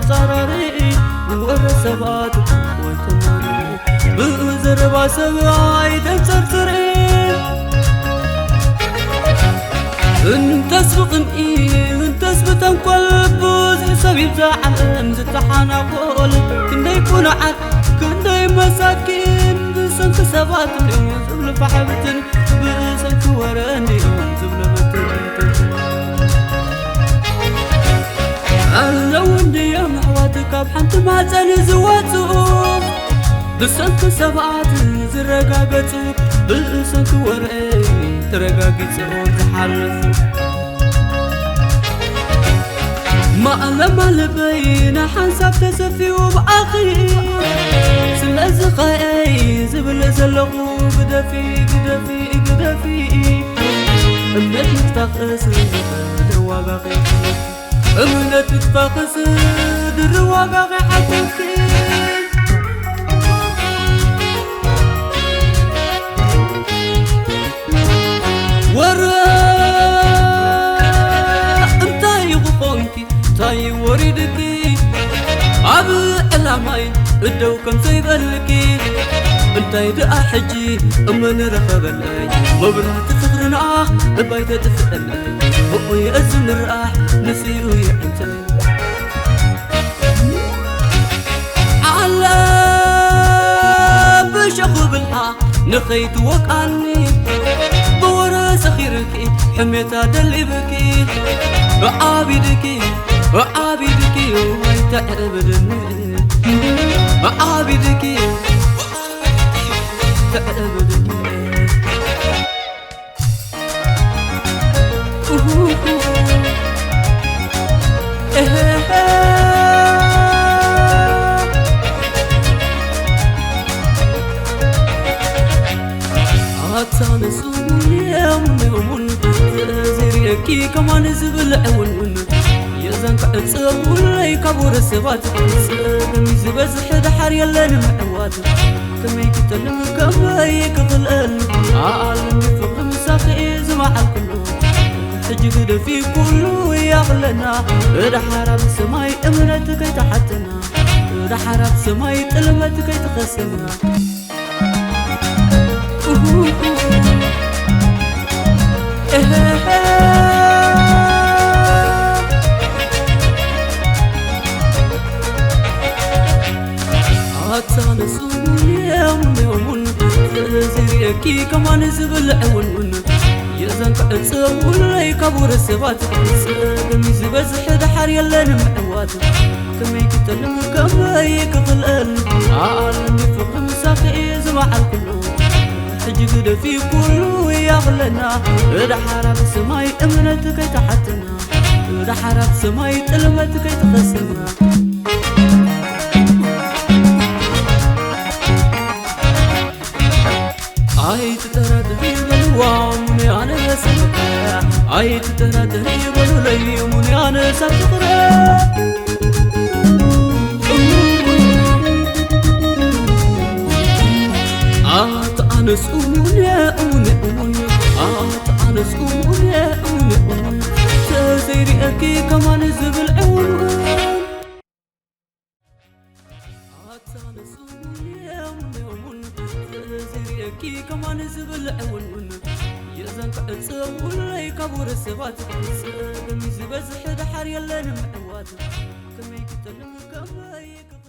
تتعرري ورسبات وتماري بزربا سواي تنصرصري انت سبقني انت سبتن قلب حساب يبزعل زتحانا قول كندا يكون عاد كندا مساكين بسنك سبات اليوم زبل فحبتن بسنك وراني زبل بتن لو اندي يا محواتك بحنت ما تاني زواتو بسنك سبات زرقاقتو بسنك وراني ترقاقتو تحرثو ما لبينا حنساب تسفي وبأخي سلازي خاي زبل زلقو قدفي أمنت متفاقس درواقاقي أمنت متفاقس درواقاقي حكوكي تاي وردكي عبو علاماي بدو كم سيبلكي انتاي دقا حجي امن رخبلي مبرات فقرنا البايت تفقلي بقوي ازم الراح نسيو يعنتي على بشخو بالحا نخيت وقعني بورا سخيركي حميتا دلي بكي عابدكي عابدكي وتعبدني عابدكي تعبدني عطانسوني يوم زريكي كمان زبل عون يزنك تصور لي كبر السبات كمي زبز دحر يلن معوات كمي كتلم كمي كفلن عالم فوق مساقي زمع الكل حجي قد في كله يغلنا دحر بسماي امرتك تحتنا دحر بسماي تلمتك تخسنا عطانسوني يوم زريكي كمان زبل عون يزنك تصور لي كبر السبات كمي زبز دحر يلن معوات كمي كتلم كمي كفلن عالم فوق مساقي زمع الكل حجي قد في كله يغلنا دحر بسماي امنتك تحتنا دحر بسماي تلمتك تخسنا عايت تردري بالوامني أنا سبقا عايت تردري بالليمني أنا سبقا أنا سؤول يا أوني أنا سؤول يا أوني تزيري أكي كمان زبل عون أنا سؤول يا أوني زريكي كمان زبل عون يزنك تصور لي كبر السبات كمي زبز دحر يلن معوات كمي كتلم كمي